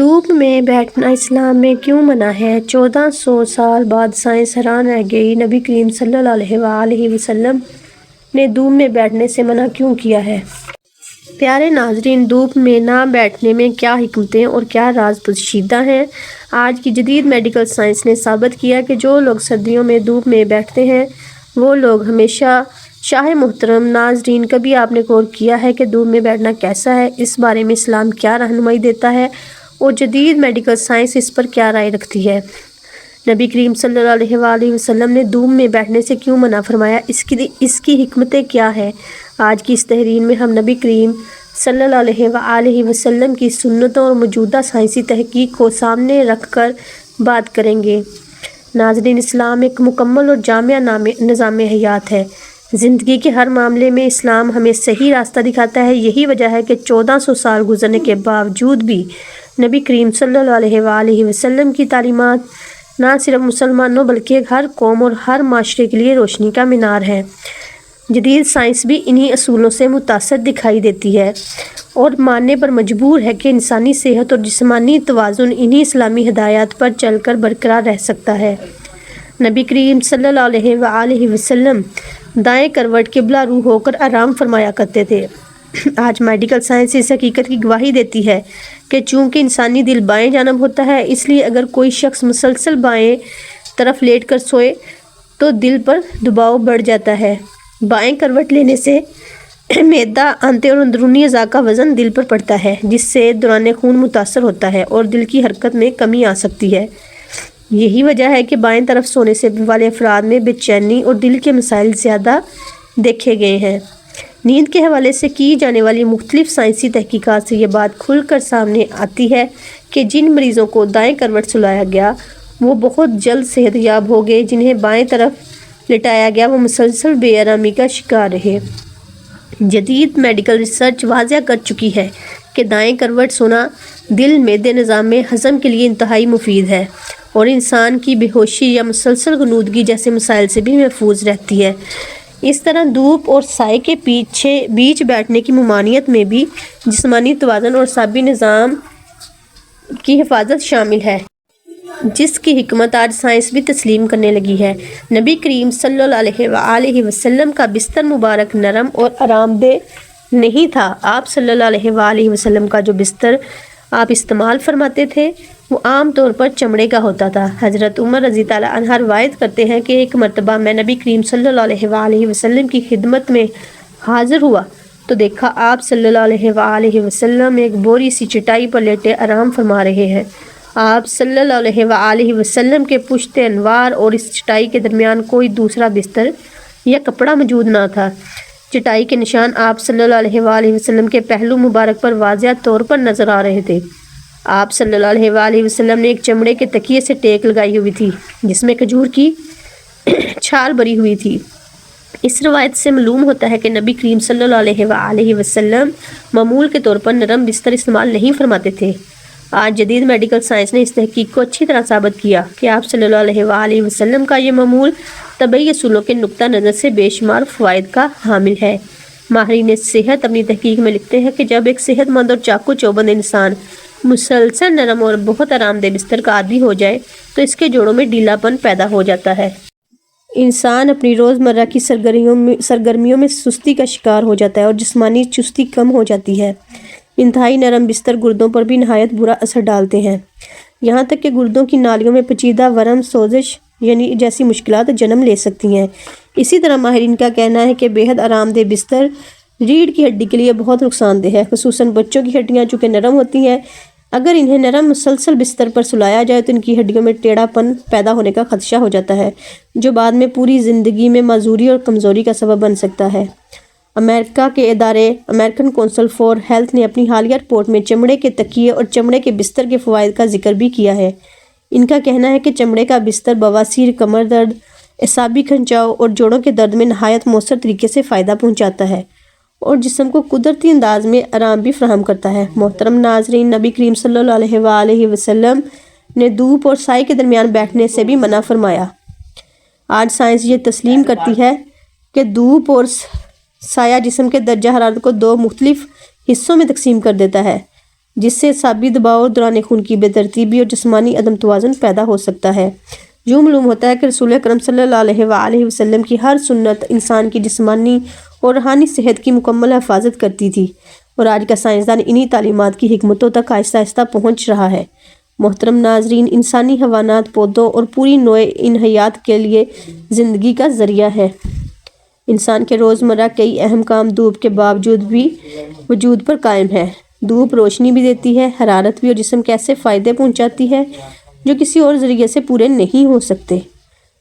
دھوپ میں بیٹھنا اسلام میں کیوں منع ہے؟ 1400 سال بعد سائنس حیران رہ گئی۔ نبی کریم صلی اللہ علیہ وآلہ وسلم نے دھوپ میں بیٹھنے سے منع کیوں کیا ہے؟ پیارے ناظرین، دھوپ میں نہ بیٹھنے میں کیا حکمتیں اور کیا راز پوشیدہ ہیں؟ آج کی جدید میڈیکل سائنس نے ثابت کیا کہ جو لوگ سردیوں میں دھوپ میں بیٹھتے ہیں وہ لوگ ہمیشہ شاہ محترم ناظرین، کبھی آپ نے غور کیا ہے کہ دھوپ میں بیٹھنا کیسا ہے؟ اس بارے میں اسلام کیا رہنمائی دیتا ہے اور جدید میڈیکل سائنس اس پر کیا رائے رکھتی ہے؟ نبی کریم صلی اللہ علیہ وآلہ وسلم نے دھوپ میں بیٹھنے سے کیوں منع فرمایا؟ اس کی حکمتیں کیا ہے؟ آج کی اس تحریر میں ہم نبی کریم صلی اللہ علیہ وآلہ وسلم کی سنتوں اور موجودہ سائنسی تحقیق کو سامنے رکھ کر بات کریں گے۔ ناظرین، اسلام ایک مکمل اور جامع نظام حیات ہے۔ زندگی کے ہر معاملے میں اسلام ہمیں صحیح راستہ دکھاتا ہے۔ یہی وجہ ہے کہ 1400 سال گزرنے کے باوجود بھی نبی کریم صلی اللہ علیہ وآلہ وسلم کی تعلیمات نہ صرف مسلمانوں بلکہ ہر قوم اور ہر معاشرے کے لیے روشنی کا مینار ہے۔ جدید سائنس بھی انہی اصولوں سے متاثر دکھائی دیتی ہے اور ماننے پر مجبور ہے کہ انسانی صحت اور جسمانی توازن انہی اسلامی ہدایات پر چل کر برقرار رہ سکتا ہے۔ نبی کریم صلی اللہ علیہ وآلہ وسلم دائیں کروٹ قبلہ رو ہو کر آرام فرمایا کرتے تھے۔ آج میڈیکل سائنس اس حقیقت کی گواہی دیتی ہے کہ چونکہ انسانی دل بائیں جانب ہوتا ہے، اس لیے اگر کوئی شخص مسلسل بائیں طرف لیٹ کر سوئے تو دل پر دباؤ بڑھ جاتا ہے۔ بائیں کروٹ لینے سے معدہ، آنتیں اور اندرونی اعضاء کا وزن دل پر پڑتا ہے، جس سے دوران خون متاثر ہوتا ہے اور دل کی حرکت میں کمی آ سکتی ہے۔ یہی وجہ ہے کہ بائیں طرف سونے سے والے افراد میں بے چینی اور دل کے مسائل زیادہ دیکھے گئے ہیں۔ نیند کے حوالے سے کی جانے والی مختلف سائنسی تحقیقات سے یہ بات کھل کر سامنے آتی ہے کہ جن مریضوں کو دائیں کروٹ سلایا گیا وہ بہت جلد صحت یاب ہو گئے، جنہیں بائیں طرف لٹایا گیا وہ مسلسل بے آرامی کا شکار رہے۔ جدید میڈیکل ریسرچ واضح کر چکی ہے کہ دائیں کروٹ سونا دل، معدے، نظام ہضم کے لیے انتہائی مفید ہے اور انسان کی بے ہوشی یا مسلسل غنودگی جیسے مسائل سے بھی محفوظ رہتی ہے۔ اس طرح دھوپ اور سائے کے بیچ بیٹھنے کی ممانعت میں بھی جسمانی توازن اور اعصابی نظام کی حفاظت شامل ہے، جس کی حکمت آج سائنس بھی تسلیم کرنے لگی ہے۔ نبی کریم صلی اللہ علیہ وآلہ وسلم کا بستر مبارک نرم اور آرام دہ نہیں تھا۔ آپ صلی اللہ علیہ وآلہ وسلم کا جو بستر آپ استعمال فرماتے تھے وہ عام طور پر چمڑے کا ہوتا تھا۔ حضرت عمر رضی اللہ عنہ روایت کرتے ہیں کہ ایک مرتبہ میں نبی کریم صلی اللہ علیہ وآلہ وسلم کی خدمت میں حاضر ہوا تو دیکھا آپ صلی اللہ علیہ وآلہ وسلم ایک بوری سی چٹائی پر لیٹے آرام فرما رہے ہیں۔ آپ صلی اللہ علیہ وآلہ وسلم کے پشت انوار اور اس چٹائی کے درمیان کوئی دوسرا بستر یا کپڑا موجود نہ تھا۔ چٹائی کے نشان آپ صلی اللہ علیہ وآلہ وسلم کے پہلو مبارک پر واضح طور پر نظر آ رہے تھے۔ آپ صلی اللہ علیہ وآلہ وسلم نے ایک چمڑے کے تکیے سے ٹیک لگائی ہوئی تھی جس میں کھجور کی چھال بری ہوئی تھی۔ اس روایت سے معلوم ہوتا ہے کہ نبی کریم صلی اللہ علیہ وآلہ وسلم معمول کے طور پر نرم بستر استعمال نہیں فرماتے تھے۔ آج جدید میڈیکل سائنس نے اس تحقیق کو اچھی طرح ثابت کیا کہ آپ صلی اللہ علیہ وآلہ وسلم کا یہ معمول طبی اصولوں کے نقطہ نظر سے بے شمار فوائد کا حامل ہے۔ ماہرین صحت اپنی تحقیق میں لکھتے ہیں کہ جب ایک صحت مند اور چاقو چوبند انسان مسلسل نرم اور بہت آرام دہ بستر کا عادی ہو جائے تو اس کے جوڑوں میں ڈھیلا پن پیدا ہو جاتا ہے۔ انسان اپنی روزمرہ کی سرگرمیوں میں سستی کا شکار ہو جاتا ہے اور جسمانی چستی کم ہو جاتی ہے۔ انتہائی نرم بستر گردوں پر بھی نہایت برا اثر ڈالتے ہیں، یہاں تک کہ گردوں کی نالیوں میں پیچیدہ ورم، سوزش جیسی مشکلات جنم لے سکتی ہیں۔ اسی طرح ماہرین کا کہنا ہے کہ بے حد آرام دہ بستر ریڑھ کی ہڈی کے لیے بہت نقصان دہ ہے، خصوصاً بچوں کی ہڈیاں چونکہ نرم ہوتی ہیں۔ اگر انہیں نرم مسلسل بستر پر سلایا جائے تو ان کی ہڈیوں میں ٹیڑھا پن پیدا ہونے کا خدشہ ہو جاتا ہے، جو بعد میں پوری زندگی میں معذوری اور کمزوری کا سبب بن سکتا ہے۔ امریکہ کے ادارے امریکن کونسل فار ہیلتھ نے اپنی حالیہ رپورٹ میں چمڑے کے تکیے اور چمڑے کے بستر کے فوائد کا ذکر بھی کیا ہے۔ ان کا کہنا ہے کہ چمڑے کا بستر بواسیر، کمر درد، اعصابی کھنچاؤ اور جوڑوں کے درد میں نہایت مؤثر طریقے سے فائدہ پہنچاتا ہے اور جسم کو قدرتی انداز میں آرام بھی فراہم کرتا ہے۔ محترم ناظرین، نبی کریم صلی اللہ علیہ وآلہ وسلم نے دھوپ اور سائے کے درمیان بیٹھنے سے بھی منع فرمایا۔ آج سائنس یہ تسلیم کرتی ہے کہ دھوپ اور سایہ جسم کے درجہ حرارت کو دو مختلف حصوں میں تقسیم کر دیتا ہے۔ جس سے اعصابی دباؤ، دوران خون کی بے ترتیبی اور جسمانی عدم توازن پیدا ہو سکتا ہے۔ یوں معلوم ہوتا ہے کہ رسول اکرم صلی اللہ علیہ وآلہ وسلم کی ہر سنت انسان کی جسمانی اور روحانی صحت کی مکمل حفاظت کرتی تھی، اور آج کا سائنسدان انہی تعلیمات کی حکمتوں تک آہستہ آہستہ پہنچ رہا ہے۔ محترم ناظرین، انسانی حیوانات، پودوں اور پوری نوع انحیات کے لیے زندگی کا ذریعہ ہے۔ انسان کے روزمرہ کئی اہم کام دھوپ کے باوجود بھی وجود پر قائم ہے۔ دھوپ روشنی بھی دیتی ہے، حرارت بھی، اور جسم کے ایسے فائدے پہنچاتی ہے جو کسی اور ذریعے سے پورے نہیں ہو سکتے۔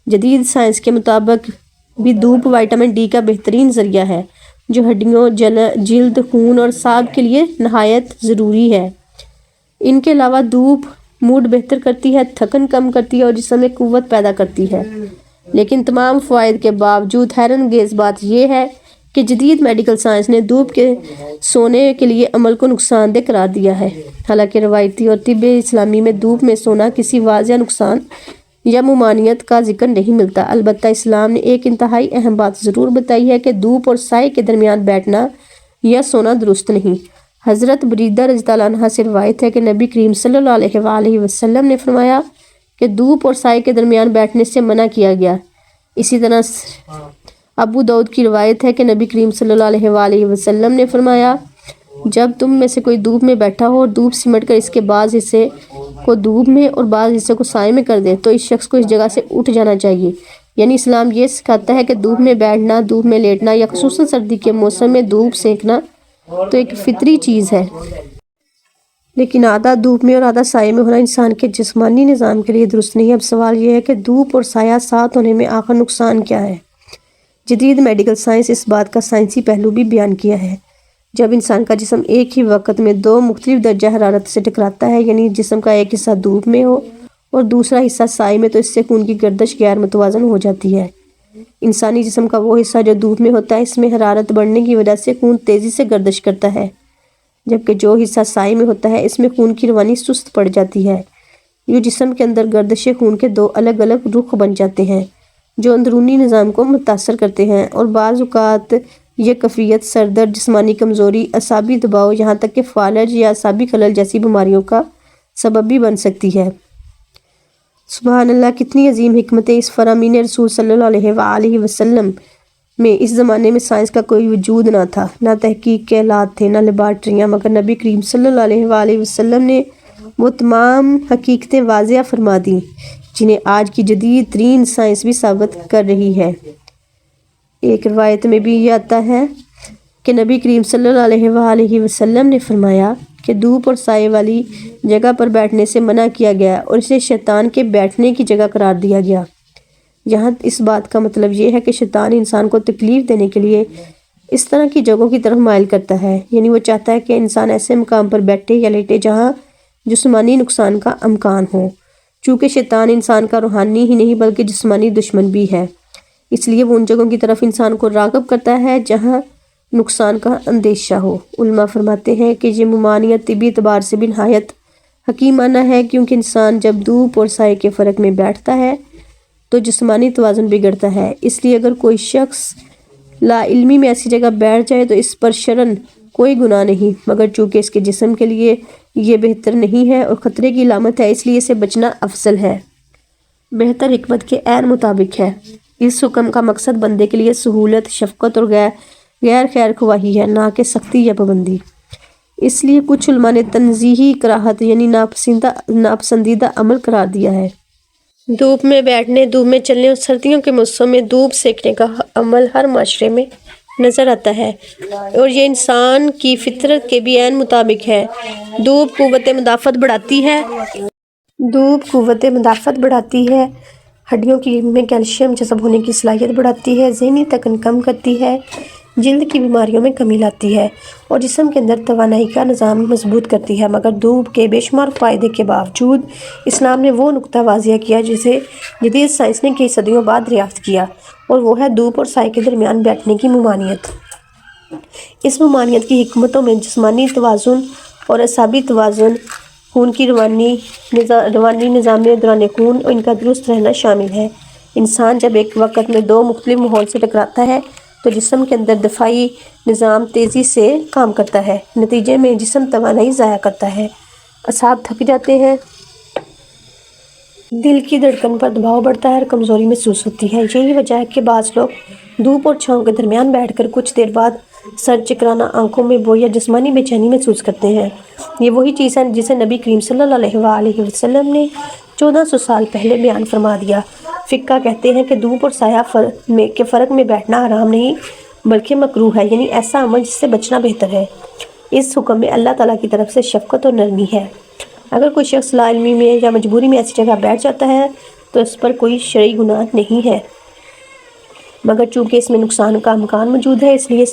جدید سائنس کے مطابق بھی دھوپ وٹامن ڈی کا بہترین ذریعہ ہے، جو ہڈیوں، جلد، خون اور اعصاب کے لیے نہایت ضروری ہے۔ ان کے علاوہ دھوپ موڈ بہتر کرتی ہے، تھکن کم کرتی ہے اور جسم میں قوت پیدا کرتی ہے۔ لیکن تمام فوائد کے باوجود حیرت انگیز بات یہ ہے کہ جدید میڈیکل سائنس نے دھوپ کے سونے کے لیے عمل کو نقصان دہ قرار دیا ہے۔ حالانکہ روایتی اور طب اسلامی میں دھوپ میں سونا کسی واضح نقصان یا ممانعت کا ذکر نہیں ملتا، البتہ اسلام نے ایک انتہائی اہم بات ضرور بتائی ہے کہ دھوپ اور سائے کے درمیان بیٹھنا یا سونا درست نہیں۔ حضرت بریدہ رضی اللہ عنہ سے روایت ہے کہ نبی کریم صلی اللہ علیہ وآلہ وسلم نے فرمایا کہ دھوپ اور سائے کے درمیان بیٹھنے سے منع کیا گیا۔ اسی طرح ابو داؤد کی روایت ہے کہ نبی کریم صلی اللہ علیہ وآلہ وسلم نے فرمایا، جب تم میں سے کوئی دھوپ میں بیٹھا ہو اور دھوپ سمٹ کر اس کے بعض حصے کو دھوپ میں اور بعض حصے کو سائے میں کر دے تو اس شخص کو اس جگہ سے اٹھ جانا چاہیے۔ یعنی اسلام یہ سکھاتا ہے کہ دھوپ میں بیٹھنا، دھوپ میں لیٹنا یا خصوصاً سردی کے موسم میں دھوپ سینکنا تو ایک فطری چیز ہے، لیکن آدھا دھوپ میں اور آدھا سائے میں ہونا انسان کے جسمانی نظام کے لیے درست نہیں۔ اب سوال یہ ہے کہ دھوپ اور سایہ ساتھ ہونے میں آخر نقصان کیا ہے؟ جدید میڈیکل سائنس اس بات کا سائنسی پہلو بھی بیان کیا ہے۔ جب انسان کا جسم ایک ہی وقت میں دو مختلف درجہ حرارت سے ٹکراتا ہے، یعنی جسم کا ایک حصہ دھوپ میں ہو اور دوسرا حصہ سائے میں، تو اس سے خون کی گردش غیر متوازن ہو جاتی ہے۔ انسانی جسم کا وہ حصہ جو دھوپ میں ہوتا ہے، اس میں حرارت بڑھنے کی وجہ سے خون تیزی سے گردش کرتا ہے، جبکہ جو حصہ سائے میں ہوتا ہے اس میں خون کی روانی سست پڑ جاتی ہے۔ یہ جسم کے اندر گردش خون کے دو الگ الگ رخ بن جاتے ہیں جو اندرونی نظام کو متاثر کرتے ہیں، اور بعض اوقات یہ کیفیت سر درد، جسمانی کمزوری، اعصابی دباؤ، یہاں تک کہ فالج یا اعصابی خلل جیسی بیماریوں کا سبب بھی بن سکتی ہے۔ سبحان اللہ، کتنی عظیم حکمتیں اس فرامین رسول صلی اللہ علیہ وآلہ وسلم میں۔ اس زمانے میں سائنس کا کوئی وجود نہ تھا، نہ تحقیق کے آلات تھے، نہ لیبارٹریاں، مگر نبی کریم صلی اللہ علیہ وآلہ وسلم نے وہ تمام حقیقتیں واضح فرما دیں جنہیں آج کی جدید ترین سائنس بھی ثابت کر رہی ہے۔ ایک روایت میں بھی یہ آتا ہے کہ نبی کریم صلی اللہ علیہ وآلہ وسلم نے فرمایا کہ دھوپ اور سائے والی جگہ پر بیٹھنے سے منع کیا گیا اور اسے شیطان کے بیٹھنے کی جگہ قرار دیا گیا۔ یہاں اس بات کا مطلب یہ ہے کہ شیطان انسان کو تکلیف دینے کے لیے اس طرح کی جگہوں کی طرف مائل کرتا ہے، یعنی وہ چاہتا ہے کہ انسان ایسے مقام پر بیٹھے یا لیٹے جہاں جسمانی نقصان کا امکان ہو، چونکہ شیطان انسان کا روحانی ہی نہیں بلکہ جسمانی دشمن بھی ہے، اس لیے وہ ان جگہوں کی طرف انسان کو راغب کرتا ہے جہاں نقصان کا اندیشہ ہو۔ علماء فرماتے ہیں کہ یہ ممانعت طبی اعتبار سے بھی نہایت حکیمانہ ہے، کیونکہ انسان جب دھوپ اور سائے کے فرق میں بیٹھتا ہے تو جسمانی توازن بگڑتا ہے۔ اس لیے اگر کوئی شخص لا علمی میں ایسی جگہ بیٹھ جائے تو اس پر شرعاً کوئی گناہ نہیں، مگر چونکہ اس کے جسم کے لیے یہ بہتر نہیں ہے اور خطرے کی علامت ہے، اس لیے اسے بچنا افضل ہے۔ بہتر حکمت کے عین مطابق ہے۔ اس حکم کا مقصد بندے کے لیے سہولت، شفقت اور غیر خیر خواہی ہے، نہ کہ سختی یا پابندی۔ اس لیے کچھ علماء نے تنزیہی کراہت یعنی ناپسندیدہ عمل قرار دیا ہے۔ دھوپ میں بیٹھنے، دھوپ میں چلنے اور سردیوں کے موسم میں دھوپ سینکنے کا عمل ہر معاشرے میں نظر آتا ہے، اور یہ انسان کی فطرت کے بھی عین مطابق ہے۔ دھوپ قوت مدافعت بڑھاتی ہے، ہڈیوں میں کیلشیم جذب ہونے کی صلاحیت بڑھاتی ہے، ذہنی تھکن کم کرتی ہے، جلد کی بیماریوں میں کمی لاتی ہے اور جسم کے اندر توانائی کا نظام مضبوط کرتی ہے۔ مگر دھوپ کے بے شمار فائدے کے باوجود اسلام نے وہ نقطہ واضح کیا جسے جدید سائنس نے کئی صدیوں بعد دریافت کیا، اور وہ ہے دھوپ اور سائے کے درمیان بیٹھنے کی ممانعت۔ اس ممانعت کی حکمتوں میں جسمانی توازن اور اعصابی توازن، خون کی روانی نظام میں دوران خون اور ان کا درست رہنا شامل ہے۔ انسان جب ایک وقت میں دو مختلف ماحول سے ٹکراتا ہے تو جسم کے اندر دفاعی نظام تیزی سے کام کرتا ہے، نتیجے میں جسم توانائی ضائع کرتا ہے، اعصاب تھک جاتے ہیں، دل کی دھڑکن پر دباؤ بڑھتا ہے اور کمزوری محسوس ہوتی ہے۔ یہی وجہ ہے کہ بعض لوگ دھوپ اور چھاؤں کے درمیان بیٹھ کر کچھ دیر بعد سر چکرانا، آنکھوں میں بو یا جسمانی بے چینی محسوس کرتے ہیں۔ یہ وہی چیز ہے جسے نبی کریم صلی اللہ علیہ وآلہ وسلم نے 1400 سال پہلے بیان فرما دیا۔ فقہ کہتے ہیں کہ دھوپ اور سایہ کے فرق میں بیٹھنا حرام نہیں بلکہ مکروہ ہے، یعنی ایسا عمل جس سے بچنا بہتر ہے۔ اس حکم میں اللہ تعالیٰ کی طرف سے شفقت اور نرمی ہے۔ اگر کوئی شخص لا علمی میں یا مجبوری میں ایسی جگہ بیٹھ جاتا ہے تو اس پر کوئی شرعی گناہ نہیں ہے، مگر چونکہ اس میں نقصان کا امکان موجود ہے، اس لیے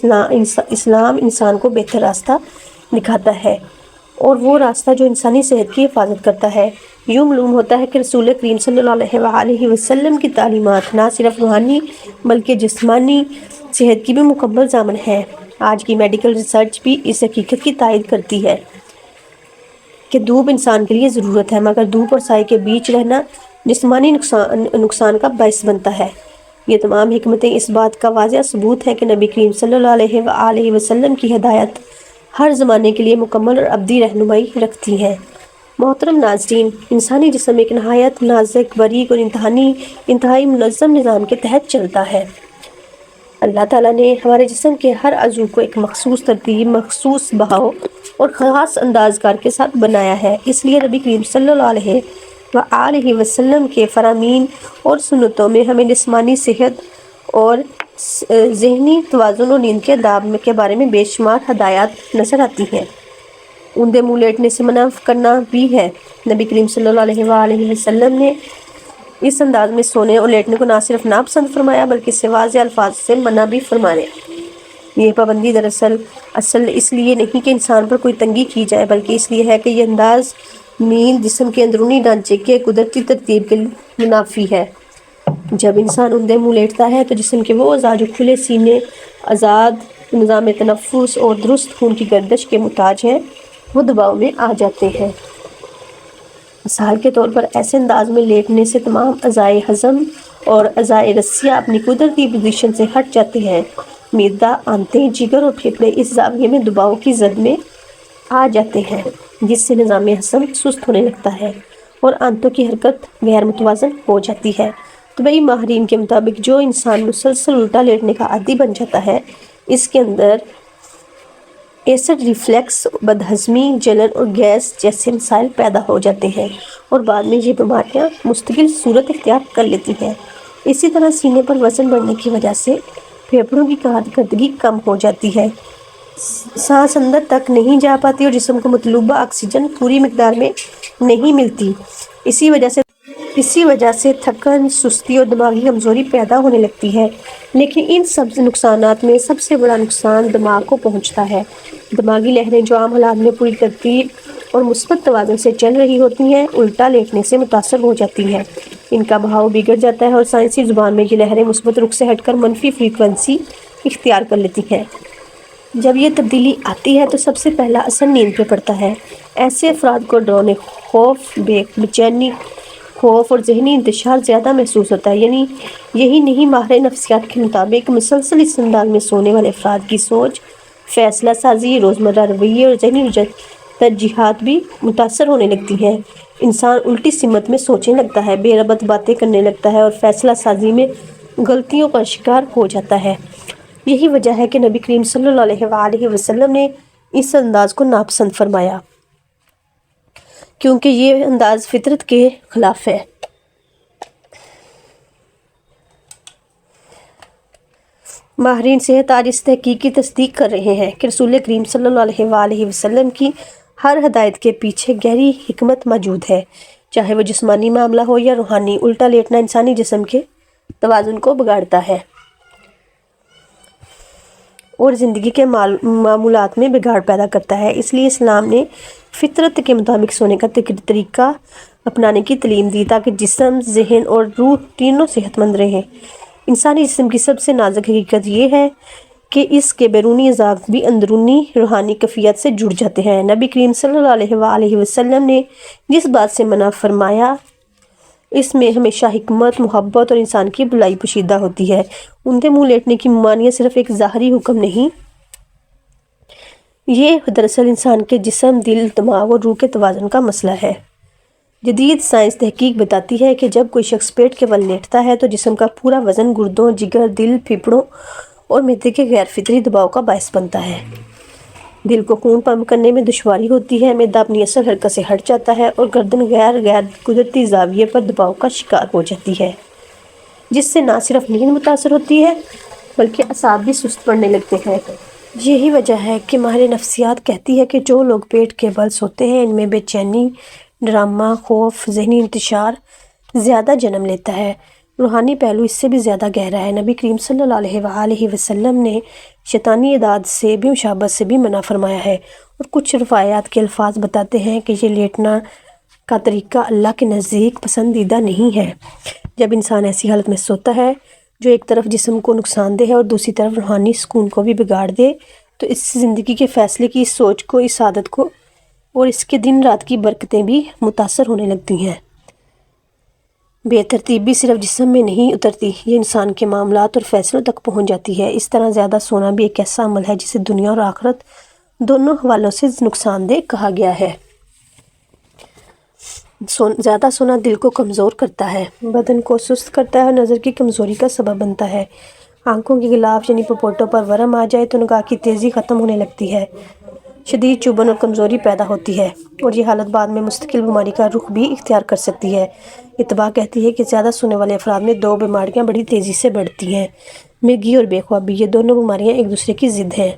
اسلام انسان کو بہتر راستہ دکھاتا ہے، اور وہ راستہ جو انسانی صحت کی حفاظت کرتا ہے۔ یوں معلوم ہوتا ہے کہ رسول کریم صلی اللہ علیہ وآلہ وسلم کی تعلیمات نہ صرف روحانی بلکہ جسمانی صحت کی بھی مکمل ضامن ہے۔ آج کی میڈیکل ریسرچ بھی اس حقیقت کی تائید کرتی ہے کہ دھوپ انسان کے لیے ضرورت ہے، مگر دھوپ اور سائے کے بیچ رہنا جسمانی نقصان کا باعث بنتا ہے۔ یہ تمام حکمتیں اس بات کا واضح ثبوت ہے کہ نبی کریم صلی اللہ علیہ وآلہ وسلم کی ہدایت ہر زمانے کے لیے مکمل اور ابدی رہنمائی رکھتی ہے۔ محترم ناظرین، انسانی جسم ایک نہایت نازک، باریک اور انتہائی منظم نظام کے تحت چلتا ہے۔ اللہ تعالیٰ نے ہمارے جسم کے ہر عضو کو ایک مخصوص ترتیب، مخصوص بہاؤ اور خاص انداز کار کے ساتھ بنایا ہے۔ اس لیے نبی کریم صلی اللہ علیہ وآلہ وسلم کے فرامین اور سنتوں میں ہمیں جسمانی صحت اور ذہنی توازن اور نیند کے آداب کے بارے میں بے شمار ہدایات نظر آتی ہیں۔ اوندے منہ لیٹنے سے منع کرنا بھی ہے۔ نبی کریم صلی اللہ علیہ وآلہ وسلم نے اس انداز میں سونے اور لیٹنے کو نہ صرف ناپسند فرمایا بلکہ اس سے واضح الفاظ سے منع بھی فرمایا۔ یہ پابندی دراصل اس لیے نہیں کہ انسان پر کوئی تنگی کی جائے، بلکہ اس لیے ہے کہ یہ انداز نیند جسم کے اندرونی ڈھانچے کے قدرتی ترتیب کے منافی ہے۔ جب انسان اوندے منہ لیٹتا ہے تو جسم کے وہ اعضاء جو کھلے سینے، آزاد نظام تنفس اور درست خون کی گردش کے محتاج ہیں، وہ دباؤ میں آ جاتے ہیں۔ مثال کے طور پر ایسے انداز میں لیٹنے سے تمام اعضائے ہضم اور اعضائے رسیہ اپنی قدرتی پوزیشن سے ہٹ جاتے ہیں۔ معدہ، آنتیں، جگر اور پھیپھڑے اس زاویے میں دباؤ کی زد میں آ جاتے ہیں، جس سے نظام ہضم سست ہونے لگتا ہے اور آنتوں کی حرکت غیر متوازن ہو جاتی ہے۔ طبی ماہرین کے مطابق جو انسان مسلسل الٹا لیٹنے کا عادی بن جاتا ہے، اس کے اندر ایسڈ ریفلیکس، بدہضمی، جلن اور گیس جیسے مسائل پیدا ہو جاتے ہیں، اور بعد میں یہ بیماریاں مستقل صورت اختیار کر لیتی ہیں۔ اسی طرح سینے پر وزن بڑھنے کی وجہ سے پھیپھڑوں کی کارکردگی کم ہو جاتی ہے، سانس اندر تک نہیں جا پاتی اور جسم کو مطلوبہ آکسیجن پوری مقدار میں نہیں ملتی۔ اسی وجہ سے تھکن، سستی اور دماغی کمزوری پیدا ہونے لگتی ہے۔ لیکن ان سب نقصانات میں سب سے بڑا نقصان دماغ کو پہنچتا ہے۔ دماغی لہریں جو عام حالات میں پوری ترتیب اور مثبت توازن سے چل رہی ہوتی ہیں، الٹا لیٹنے سے متاثر ہو جاتی ہیں۔ ان کا بہاؤ بگڑ جاتا ہے اور سائنسی زبان میں یہ لہریں مثبت رخ سے ہٹ کر منفی فریکوینسی اختیار کر لیتی ہیں۔ جب یہ تبدیلی آتی ہے تو سب سے پہلا اثر نیند پہ پڑتا ہے۔ ایسے افراد کو ڈرانے، خوف، بے چینی، خوف اور ذہنی انتشار زیادہ محسوس ہوتا ہے۔ یہی نہیں، ماہر نفسیات کے مطابق مسلسل اس انداز میں سونے والے افراد کی سوچ، فیصلہ سازی، روزمرہ رویے اور ذہنی ترجیحات بھی متاثر ہونے لگتی ہیں۔ انسان الٹی سمت میں سوچنے لگتا ہے، بے ربط باتیں کرنے لگتا ہے اور فیصلہ سازی میں غلطیوں کا شکار ہو جاتا ہے۔ یہی وجہ ہے کہ نبی کریم صلی اللہ علیہ وآلہ وسلم نے اس انداز کو ناپسند فرمایا، کیونکہ یہ انداز فطرت کے خلاف ہے۔ ماہرین صحت آج اس تحقیق کی تصدیق کر رہے ہیں کہ رسول کریم صلی اللہ علیہ وآلہ وسلم کی ہر ہدایت کے پیچھے گہری حکمت موجود ہے، چاہے وہ جسمانی معاملہ ہو یا روحانی۔ الٹا لیٹنا انسانی جسم کے توازن کو بگاڑتا ہے اور زندگی کے معمولات میں بگاڑ پیدا کرتا ہے۔ اس لیے اسلام نے فطرت کے مطابق سونے کا طریقہ اپنانے کی تعلیم دی تاکہ جسم، ذہن اور روح تینوں صحت مند رہیں۔ انسانی جسم کی سب سے نازک حقیقت یہ ہے کہ اس کے بیرونی اعضاء بھی اندرونی روحانی کیفیت سے جڑ جاتے ہیں۔ نبی کریم صلی اللہ علیہ وآلہ وسلم نے جس بات سے منع فرمایا، اس میں ہمیشہ حکمت، محبت اور انسان کی بھلائی پوشیدہ ہوتی ہے۔ اندھے منہ لیٹنے کی ممانعت صرف ایک ظاہری حکم نہیں، یہ دراصل انسان کے جسم، دل، دماغ اور روح کے توازن کا مسئلہ ہے۔ جدید سائنس تحقیق بتاتی ہے کہ جب کوئی شخص پیٹ کے بل لیٹتا ہے تو جسم کا پورا وزن گردوں، جگر، دل، پھیپھڑوں اور معدے کے غیر فطری دباؤ کا باعث بنتا ہے۔ دل کو خون پمپ کرنے میں دشواری ہوتی ہے، معدہ اپنی اصل حرکت سے ہٹ جاتا ہے اور گردن غیر قدرتی زاویے پر دباؤ کا شکار ہو جاتی ہے، جس سے نہ صرف نیند متاثر ہوتی ہے بلکہ اعصاب بھی سست پڑنے لگتے ہیں۔ یہی وجہ ہے کہ ماہر نفسیات کہتی ہے کہ جو لوگ پیٹ کے بل سوتے ہیں ان میں بے چینی، ڈرامہ، خوف، ذہنی انتشار زیادہ جنم لیتا ہے۔ روحانی پہلو اس سے بھی زیادہ گہرا ہے۔ نبی کریم صلی اللہ علیہ وآلہ وسلم نے شیطانی عادات سے بھی، مشابہت سے بھی منع فرمایا ہے، اور کچھ روایات کے الفاظ بتاتے ہیں کہ یہ لیٹنا کا طریقہ اللہ کے نزدیک پسندیدہ نہیں ہے۔ جب انسان ایسی حالت میں سوتا ہے جو ایک طرف جسم کو نقصان دہ ہے اور دوسری طرف روحانی سکون کو بھی بگاڑ دے تو اس سے زندگی کے فیصلے کی، اس سوچ کو، اس عادت کو اور اس کے دن رات کی برکتیں بھی متاثر ہونے لگتی ہیں۔ بے ترتیبی صرف جسم میں نہیں اترتی، یہ انسان کے معاملات اور فیصلوں تک پہنچ جاتی ہے۔ اس طرح زیادہ سونا بھی ایک ایسا عمل ہے جسے دنیا اور آخرت دونوں حوالوں سے نقصان دہ کہا گیا ہے۔ زیادہ سونا دل کو کمزور کرتا ہے، بدن کو سست کرتا ہے اور نظر کی کمزوری کا سبب بنتا ہے۔ آنکھوں کے غلاف یعنی پپوٹوں پر ورم آ جائے تو نگاہ کی تیزی ختم ہونے لگتی ہے، شدید چبھن اور کمزوری پیدا ہوتی ہے، اور یہ حالت بعد میں مستقل بیماری کا رخ بھی اختیار کر سکتی ہے۔ اتباع کہتی ہے کہ زیادہ سونے والے افراد میں 2 بیماریاں بڑی تیزی سے بڑھتی ہیں، مرگی اور بے خوابی۔ یہ دونوں بیماریاں ایک دوسرے کی ضد ہیں،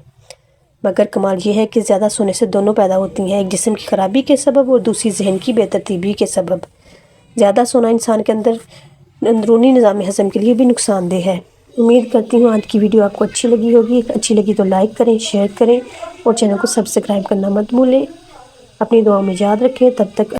مگر کمال یہ ہے کہ زیادہ سونے سے دونوں پیدا ہوتی ہیں، ایک جسم کی خرابی کے سبب اور دوسری ذہن کی بے ترتیبی کے سبب۔ زیادہ سونا انسان کے اندرونی نظام ہضم کے لیے بھی نقصان دہ ہے۔ امید کرتی ہوں آج کی ویڈیو آپ کو اچھی لگی ہوگی۔ اچھی لگی تو لائک کریں، شیئر کریں اور چینل کو سبسکرائب کرنا مت بھولیں۔ اپنی دعاؤں میں یاد رکھیں۔ تب تک